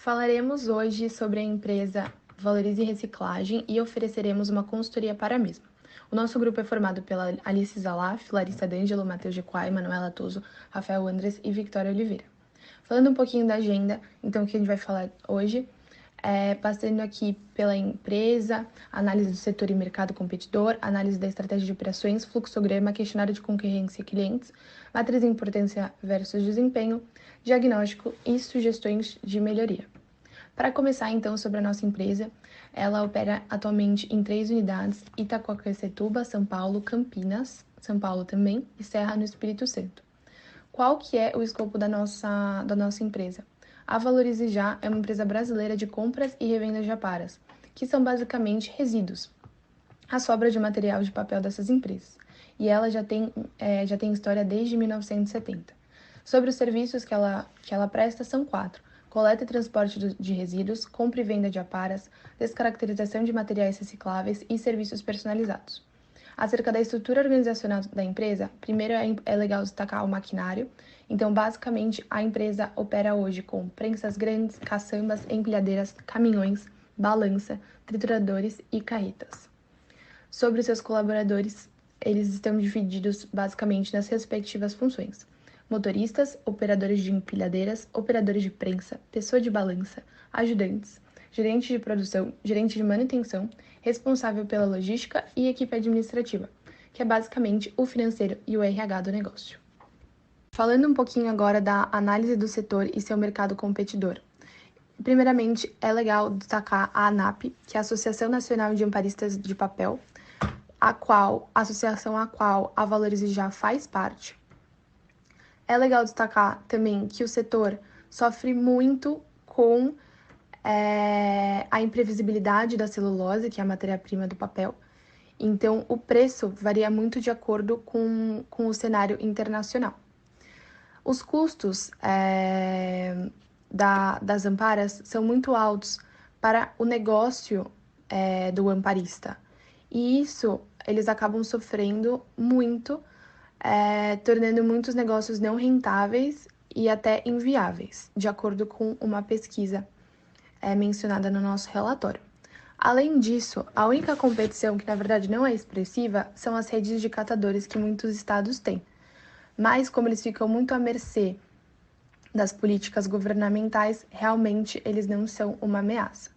Falaremos hoje sobre a empresa Valorize Reciclagem e ofereceremos uma consultoria para a mesma. O nosso grupo é formado pela Alice Zalaf, Larissa D'Angelo, Matheus Jequai, Manuela Toso, Rafael Andres e Victoria Oliveira. Falando um pouquinho da agenda, então, o que a gente vai falar hoje passando aqui pela empresa, análise do setor e mercado competidor, análise da estratégia de operações, fluxograma, questionário de concorrência e clientes, matriz de importância versus desempenho, diagnóstico e sugestões de melhoria. Para começar, então, sobre a nossa empresa, ela opera atualmente em 3 unidades: Itaquaquecetuba, São Paulo, Campinas, São Paulo também, e Serra, no Espírito Santo. Qual que é o escopo da nossa empresa? A Valorize Já é uma empresa brasileira de compras e revenda de aparas, que são basicamente resíduos, a sobra de material de papel dessas empresas. E ela já tem história desde 1970. Sobre os serviços que ela presta, são 4: coleta e transporte de resíduos, compra e venda de aparas, descaracterização de materiais recicláveis e serviços personalizados. Acerca da estrutura organizacional da empresa, primeiro é legal destacar o maquinário. Então, basicamente, a empresa opera hoje com prensas grandes, caçambas, empilhadeiras, caminhões, balança, trituradores e carretas. Sobre os seus colaboradores, eles estão divididos basicamente nas respectivas funções: motoristas, operadores de empilhadeiras, operadores de prensa, pessoa de balança, ajudantes, gerente de produção, gerente de manutenção, responsável pela logística e equipe administrativa, que é basicamente o financeiro e o RH do negócio. Falando um pouquinho agora da análise do setor e seu mercado competidor. Primeiramente, é legal destacar a ANAP, que é a Associação Nacional de Amparistas de Papel, associação a qual a Valorize Já faz parte. É legal destacar também que o setor sofre muito com a imprevisibilidade da celulose, que é a matéria-prima do papel. Então, o preço varia muito de acordo com o cenário internacional. Os custos das amparas são muito altos para o negócio do amparista. E isso, eles acabam sofrendo muito, tornando muitos negócios não rentáveis e até inviáveis, de acordo com uma pesquisa mencionada no nosso relatório. Além disso, a única competição que na verdade não é expressiva são as redes de catadores que muitos estados têm. Mas como eles ficam muito à mercê das políticas governamentais, realmente eles não são uma ameaça.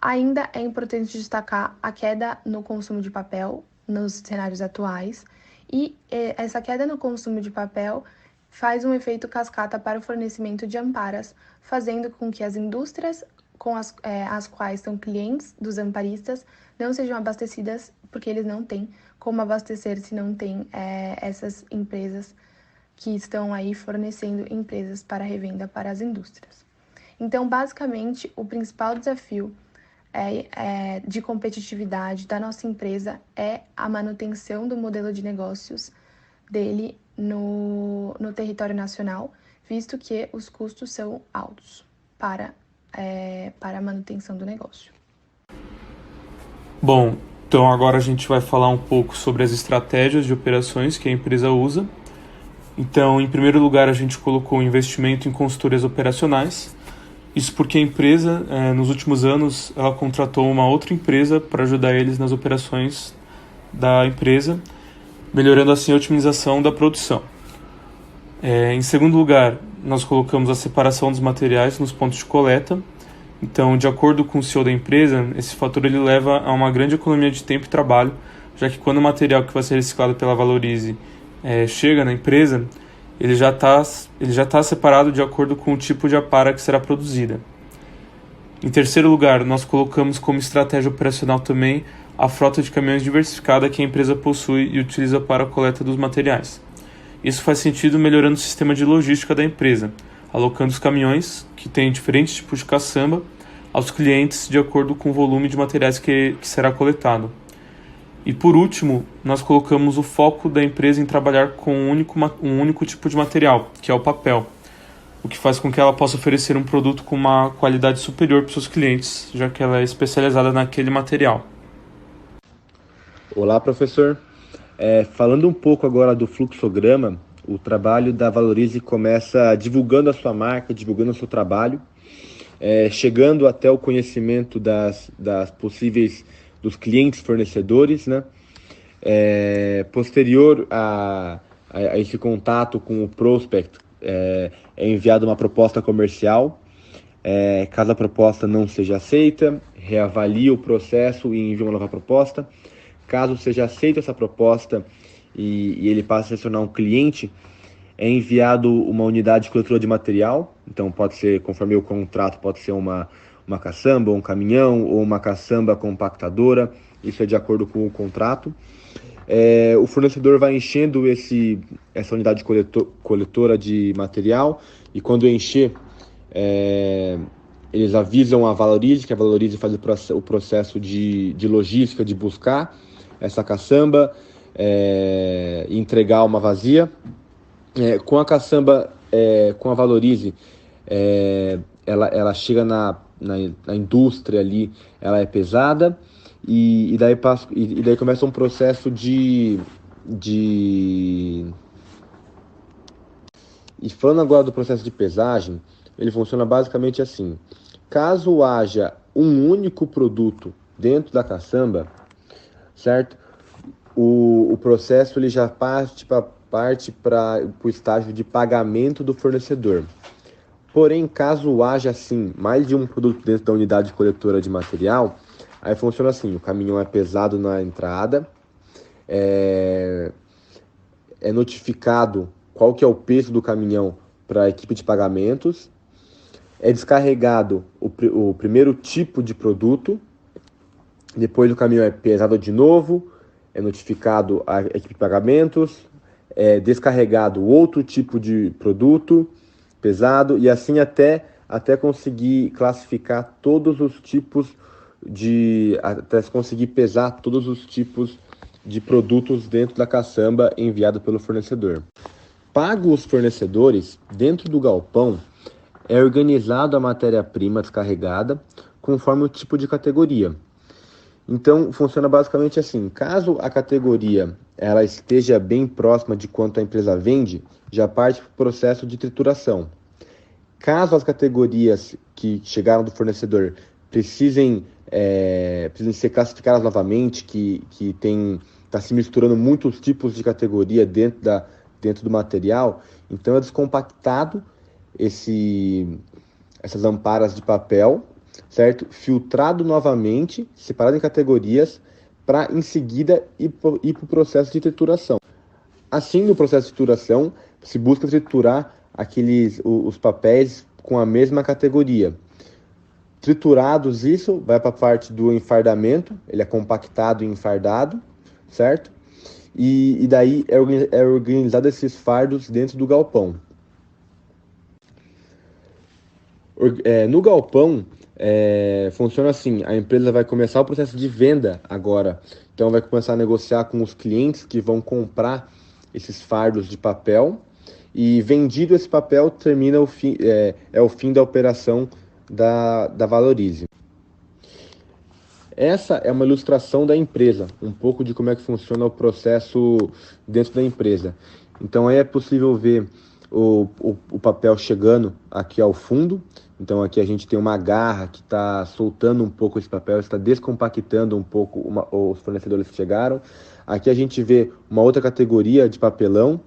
Ainda é importante destacar a queda no consumo de papel nos cenários atuais, e essa queda no consumo de papel faz um efeito cascata para o fornecimento de amparas, fazendo com que as indústrias com as quais são clientes dos amparistas não sejam abastecidas, porque eles não têm como abastecer se não tem essas empresas que estão aí fornecendo empresas para revenda para as indústrias. Então, basicamente, o principal desafio de competitividade da nossa empresa é a manutenção do modelo de negócios dele no território nacional, visto que os custos são altos para a manutenção do negócio. Bom, então agora a gente vai falar um pouco sobre as estratégias de operações que a empresa usa. Então, em primeiro lugar, a gente colocou o investimento em consultorias operacionais. Isso porque a empresa, nos últimos anos, ela contratou uma outra empresa para ajudar eles nas operações da empresa, melhorando assim a otimização da produção. Em segundo lugar, nós colocamos a separação dos materiais nos pontos de coleta. Então, de acordo com o CEO da empresa, esse fator ele leva a uma grande economia de tempo e trabalho, já que quando o material que vai ser reciclado pela Valorize chega na empresa, ele já tá separado de acordo com o tipo de apara que será produzida. Em terceiro lugar, nós colocamos como estratégia operacional também a frota de caminhões diversificada que a empresa possui e utiliza para a coleta dos materiais. Isso faz sentido melhorando o sistema de logística da empresa, alocando os caminhões, que têm diferentes tipos de caçamba, aos clientes de acordo com o volume de materiais que será coletado. E por último, nós colocamos o foco da empresa em trabalhar com um único tipo de material, que é o papel, o que faz com que ela possa oferecer um produto com uma qualidade superior para os seus clientes, já que ela é especializada naquele material. Olá, professor. Falando um pouco agora do fluxograma, o trabalho da Valorize começa divulgando a sua marca, divulgando o seu trabalho. chegando até o conhecimento das possíveis dos clientes fornecedores, né? Posterior a esse contato com o prospect, é enviada uma proposta comercial. Caso a proposta não seja aceita, reavalia o processo e envia uma nova proposta. Caso seja aceita essa proposta e ele passe a se tornar um cliente, é enviado uma unidade coletora de material. Então pode ser, conforme o contrato, pode ser uma caçamba, um caminhão ou uma caçamba compactadora. Isso é de acordo com o contrato. O fornecedor vai enchendo essa unidade coletora de material, e quando encher, eles avisam a Valorize, que a Valorize faz o processo de logística, de buscar essa caçamba e entregar uma vazia. Com a caçamba, com a Valorize, ela chega na indústria ali, ela é pesada, e daí começa um processo E falando agora do processo de pesagem, ele funciona basicamente assim: caso haja um único produto dentro da caçamba, certo? O processo ele já parte para o estágio de pagamento do fornecedor. Porém, caso haja assim mais de um produto dentro da unidade coletora de material, aí funciona assim: o caminhão é pesado na entrada, é notificado qual que é o peso do caminhão para a equipe de pagamentos, é descarregado o primeiro tipo de produto, depois o caminhão é pesado de novo, é notificado a equipe de pagamentos, é descarregado outro tipo de produto pesado, e assim até conseguir classificar todos os tipos até conseguir pesar todos os tipos de produtos dentro da caçamba enviado pelo fornecedor. Pago os fornecedores, dentro do galpão é organizado a matéria-prima descarregada conforme o tipo de categoria. Então, funciona basicamente assim: caso a categoria ela esteja bem próxima de quanto a empresa vende, já parte para o processo de trituração. Caso as categorias que chegaram do fornecedor precisem ser classificadas novamente, que está se misturando muitos tipos de categoria dentro do material, então é descompactado essas amparas de papel, certo? Filtrado novamente, separado em categorias, para em seguida ir para o processo de trituração. Assim, no processo de trituração, se busca triturar os papéis com a mesma categoria. Triturados, isso vai para a parte do enfardamento, ele é compactado e enfardado, certo? E daí é organizado esses fardos dentro do galpão. No galpão, funciona assim: a empresa vai começar o processo de venda agora, então vai começar a negociar com os clientes que vão comprar esses fardos de papel, e vendido esse papel, termina o fim da operação da Valorize. Essa é uma ilustração da empresa, um pouco de como é que funciona o processo dentro da empresa. Então aí é possível ver o papel chegando aqui ao fundo. Então aqui a gente tem uma garra que está soltando um pouco esse papel, está descompactando um pouco os fornecedores que chegaram. Aqui a gente vê uma outra categoria de papelão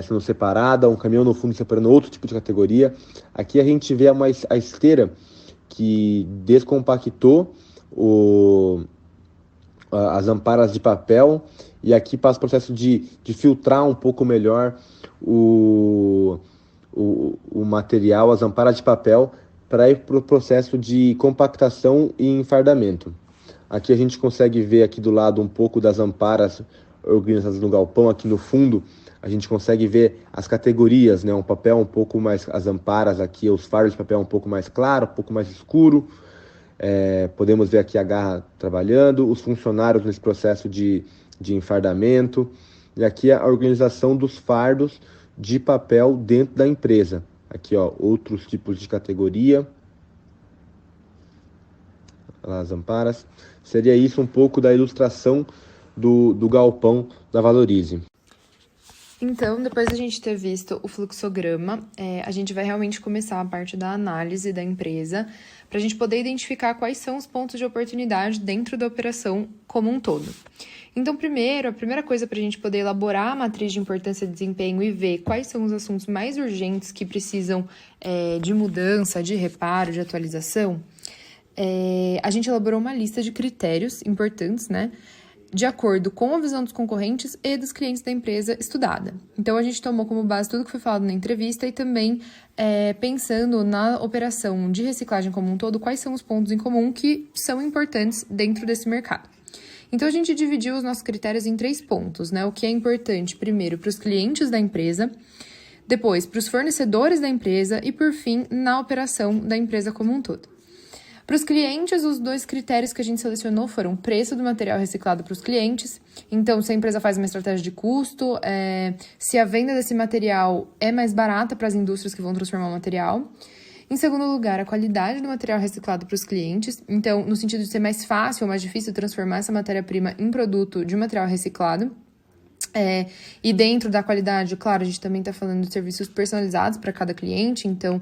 sendo separada, um caminhão no fundo separando outro tipo de categoria. Aqui a gente vê a esteira que descompactou as amparas de papel, e aqui passa o processo de filtrar um pouco melhor o material, as amparas de papel, para ir para o processo de compactação e enfardamento. Aqui a gente consegue ver aqui do lado um pouco das amparas organizadas no galpão. Aqui no fundo a gente consegue ver as categorias, né? Um papel um pouco mais, as amparas aqui, os fardos de papel um pouco mais claro, um pouco mais escuro. Podemos ver aqui a garra trabalhando, os funcionários nesse processo de enfardamento, e aqui a organização dos fardos de papel dentro da empresa. Aqui, ó, outros tipos de categoria, as amparas. Seria isso um pouco da ilustração do galpão da Valorize. Então, depois da gente ter visto o fluxograma, a gente vai realmente começar a parte da análise da empresa, para a gente poder identificar quais são os pontos de oportunidade dentro da operação como um todo. Então, a primeira coisa para a gente poder elaborar a matriz de importância e desempenho e ver quais são os assuntos mais urgentes que precisam de mudança, de reparo, de atualização, a gente elaborou uma lista de critérios importantes, né? De acordo com a visão dos concorrentes e dos clientes da empresa estudada. Então, a gente tomou como base tudo que foi falado na entrevista e também pensando na operação de reciclagem como um todo, quais são os pontos em comum que são importantes dentro desse mercado. Então, a gente dividiu os nossos critérios em 3 pontos, né? O que é importante, primeiro, para os clientes da empresa, depois, para os fornecedores da empresa e, por fim, na operação da empresa como um todo. Para os clientes, os 2 critérios que a gente selecionou foram o preço do material reciclado para os clientes. Então, se a empresa faz uma estratégia de custo, se a venda desse material é mais barata para as indústrias que vão transformar o material. Em segundo lugar, a qualidade do material reciclado para os clientes. Então, no sentido de ser mais fácil ou mais difícil transformar essa matéria-prima em produto de material reciclado. E dentro da qualidade, claro, a gente também está falando de serviços personalizados para cada cliente, então,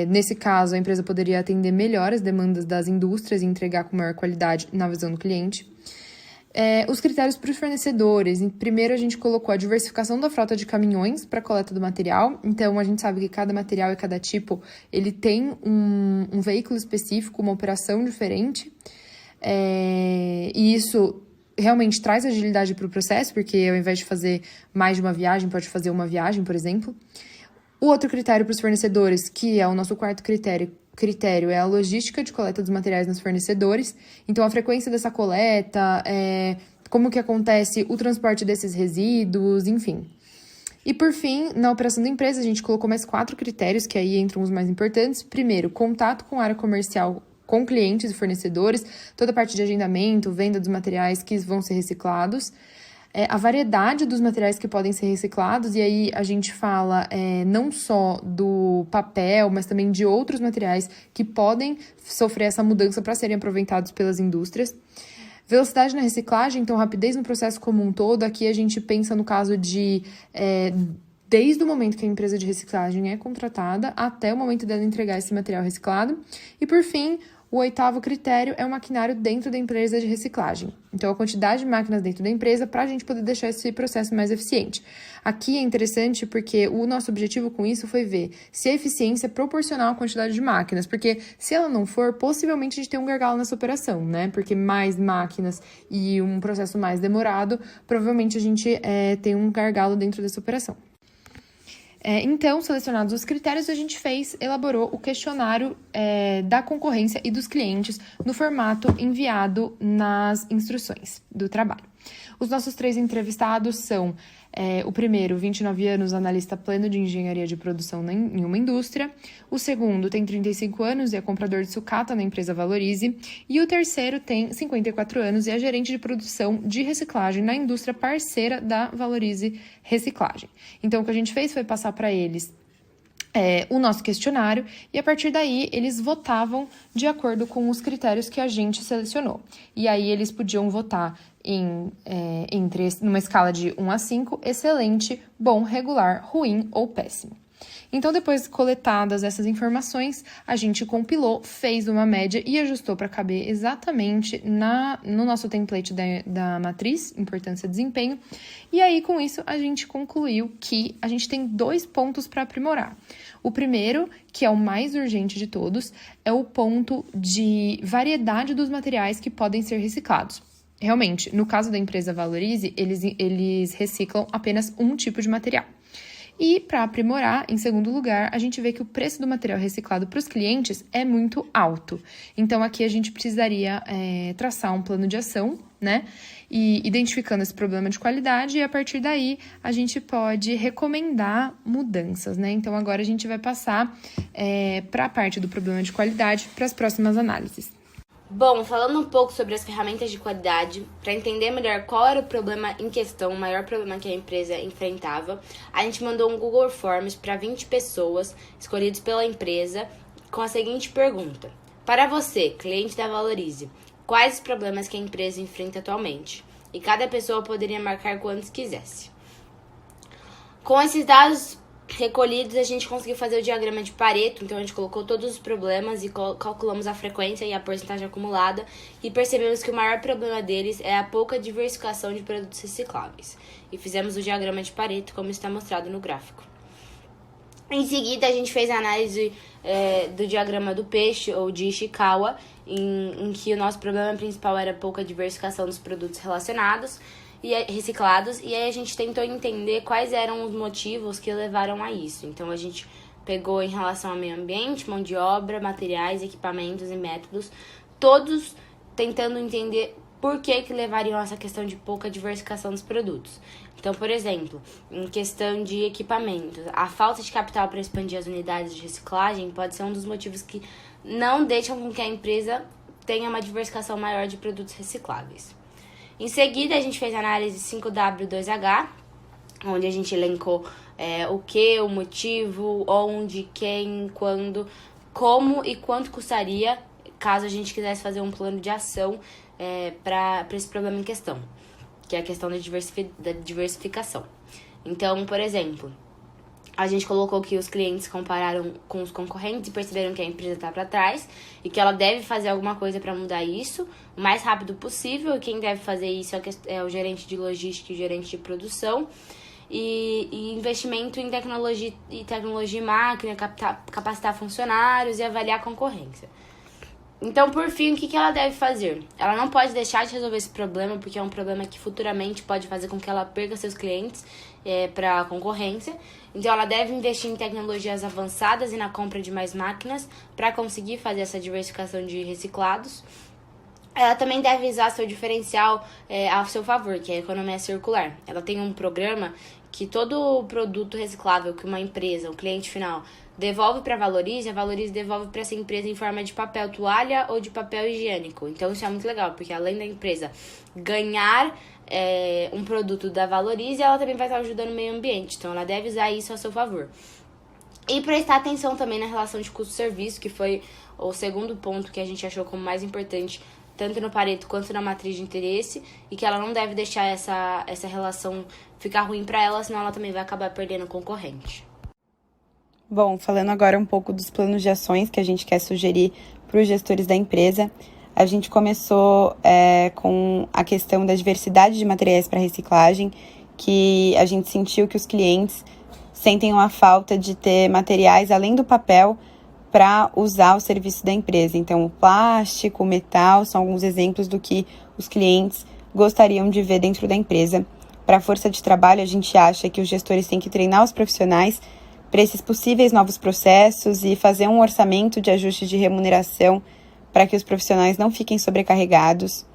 nesse caso, a empresa poderia atender melhor as demandas das indústrias e entregar com maior qualidade na visão do cliente. Os critérios para os fornecedores. Primeiro, a gente colocou a diversificação da frota de caminhões para a coleta do material. Então, a gente sabe que cada material e cada tipo, ele tem um veículo específico, uma operação diferente. E isso realmente traz agilidade para o processo, porque ao invés de fazer mais de uma viagem, pode fazer uma viagem, por exemplo. O outro critério para os fornecedores, que é o nosso quarto critério é a logística de coleta dos materiais nos fornecedores. Então, a frequência dessa coleta, como que acontece o transporte desses resíduos, enfim. E, por fim, na operação da empresa, a gente colocou mais 4 critérios, que aí entram os mais importantes. Primeiro, contato com a área comercial, com clientes e fornecedores, toda a parte de agendamento, venda dos materiais que vão ser reciclados, a variedade dos materiais que podem ser reciclados, e aí a gente fala não só do papel, mas também de outros materiais que podem sofrer essa mudança para serem aproveitados pelas indústrias. Velocidade na reciclagem, então rapidez no processo como um todo. Aqui a gente pensa no caso de desde o momento que a empresa de reciclagem é contratada até o momento dela entregar esse material reciclado. E, por fim, o 8º critério é o maquinário dentro da empresa de reciclagem. Então, a quantidade de máquinas dentro da empresa para a gente poder deixar esse processo mais eficiente. Aqui é interessante porque o nosso objetivo com isso foi ver se a eficiência é proporcional à quantidade de máquinas, porque se ela não for, possivelmente a gente tem um gargalo nessa operação, né? Porque mais máquinas e um processo mais demorado, provavelmente a gente tem um gargalo dentro dessa operação. Então, selecionados os critérios, a gente elaborou o questionário da concorrência e dos clientes no formato enviado nas instruções do trabalho. Os nossos 3 entrevistados são o primeiro, 29 anos, analista pleno de engenharia de produção em uma indústria. O segundo tem 35 anos e é comprador de sucata na empresa Valorize. E o terceiro tem 54 anos e é gerente de produção de reciclagem na indústria parceira da Valorize Reciclagem. Então, o que a gente fez foi passar para eles o nosso questionário e, a partir daí, eles votavam de acordo com os critérios que a gente selecionou. E aí, eles podiam votar numa escala de 1 a 5, excelente, bom, regular, ruim ou péssimo. Então, depois coletadas essas informações, a gente compilou, fez uma média e ajustou para caber exatamente no nosso template da matriz, importância e desempenho. E aí, com isso, a gente concluiu que a gente tem 2 pontos para aprimorar. O primeiro, que é o mais urgente de todos, é o ponto de variedade dos materiais que podem ser reciclados. Realmente, no caso da empresa Valorize, eles reciclam apenas um tipo de material. E, para aprimorar, em segundo lugar, a gente vê que o preço do material reciclado para os clientes é muito alto. Então, aqui a gente precisaria traçar um plano de ação, né? E identificando esse problema de qualidade, e a partir daí a gente pode recomendar mudanças, né? Então, agora a gente vai passar para a parte do problema de qualidade para as próximas análises. Bom, falando um pouco sobre as ferramentas de qualidade, para entender melhor qual era o problema em questão, o maior problema que a empresa enfrentava, a gente mandou um Google Forms para 20 pessoas escolhidas pela empresa com a seguinte pergunta: para você, cliente da Valorize, quais os problemas que a empresa enfrenta atualmente? E cada pessoa poderia marcar quantos quisesse. Com esses dados recolhidos, a gente conseguiu fazer o diagrama de Pareto, então a gente colocou todos os problemas e calculamos a frequência e a porcentagem acumulada e percebemos que o maior problema deles é a pouca diversificação de produtos recicláveis. E fizemos o diagrama de Pareto, como está mostrado no gráfico. Em seguida, a gente fez a análise do diagrama do peixe, ou de Ishikawa, em que o nosso problema principal era a pouca diversificação dos produtos relacionados e reciclados, e aí a gente tentou entender quais eram os motivos que levaram a isso. Então a gente pegou em relação ao meio ambiente, mão de obra, materiais, equipamentos e métodos, todos tentando entender por que levariam a essa questão de pouca diversificação dos produtos. Então, por exemplo, em questão de equipamentos, a falta de capital para expandir as unidades de reciclagem pode ser um dos motivos que não deixam com que a empresa tenha uma diversificação maior de produtos recicláveis. Em seguida, a gente fez a análise 5W2H, onde a gente elencou o que, o motivo, onde, quem, quando, como e quanto custaria caso a gente quisesse fazer um plano de ação para esse problema em questão, que é a questão da diversificação. Então, por exemplo, a gente colocou que os clientes compararam com os concorrentes e perceberam que a empresa está para trás e que ela deve fazer alguma coisa para mudar isso o mais rápido possível. E quem deve fazer isso é o gerente de logística e o gerente de produção. E investimento em tecnologia e máquina, capacitar funcionários e avaliar a concorrência. Então, por fim, o que ela deve fazer? Ela não pode deixar de resolver esse problema, porque é um problema que futuramente pode fazer com que ela perca seus clientes para a concorrência. Então, ela deve investir em tecnologias avançadas e na compra de mais máquinas para conseguir fazer essa diversificação de reciclados. Ela também deve usar seu diferencial a seu favor, que é a economia circular. Ela tem um programa que todo produto reciclável que uma empresa, o cliente final, devolve para a Valorize devolve para essa empresa em forma de papel toalha ou de papel higiênico. Então isso é muito legal, porque além da empresa ganhar um produto da Valorize, ela também vai estar ajudando o meio ambiente. Então ela deve usar isso a seu favor. E prestar atenção também na relação de custo-serviço, que foi o segundo ponto que a gente achou como mais importante, tanto no Pareto quanto na matriz de interesse, e que ela não deve deixar essa relação ficar ruim para ela, senão ela também vai acabar perdendo o concorrente. Bom, falando agora um pouco dos planos de ações que a gente quer sugerir para os gestores da empresa, a gente começou com a questão da diversidade de materiais para reciclagem, que a gente sentiu que os clientes sentem uma falta de ter materiais além do papel para usar o serviço da empresa. Então, o plástico, o metal são alguns exemplos do que os clientes gostariam de ver dentro da empresa. Para a força de trabalho, a gente acha que os gestores têm que treinar os profissionais para esses possíveis novos processos e fazer um orçamento de ajuste de remuneração para que os profissionais não fiquem sobrecarregados.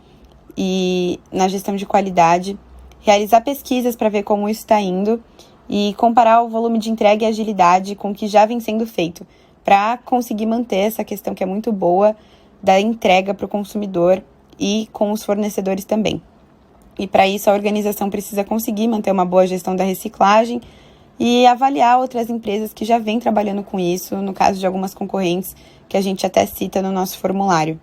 E na gestão de qualidade, realizar pesquisas para ver como isso está indo e comparar o volume de entrega e agilidade com o que já vem sendo feito, para conseguir manter essa questão que é muito boa da entrega para o consumidor e com os fornecedores também. E para isso a organização precisa conseguir manter uma boa gestão da reciclagem e avaliar outras empresas que já vêm trabalhando com isso, no caso de algumas concorrentes que a gente até cita no nosso formulário.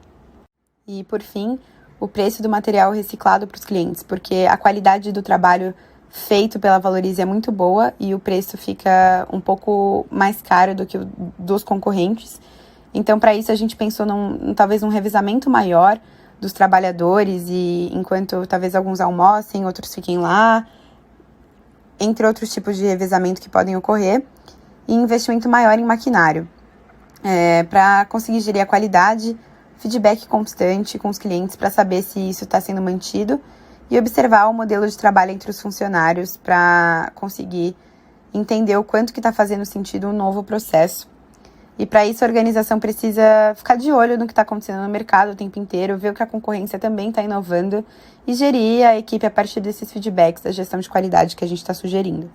E, por fim, o preço do material reciclado para os clientes, porque a qualidade do trabalho feito pela Valorize é muito boa e o preço fica um pouco mais caro do que o dos concorrentes. Então, para isso, a gente pensou talvez um revezamento maior dos trabalhadores, e enquanto talvez alguns almocem, outros fiquem lá, entre outros tipos de revezamento que podem ocorrer, e investimento maior em maquinário, para conseguir gerir a qualidade, feedback constante com os clientes para saber se isso está sendo mantido e observar o modelo de trabalho entre os funcionários para conseguir entender o quanto que está fazendo sentido um novo processo. E para isso a organização precisa ficar de olho no que está acontecendo no mercado o tempo inteiro, ver o que a concorrência também está inovando e gerir a equipe a partir desses feedbacks da gestão de qualidade que a gente está sugerindo.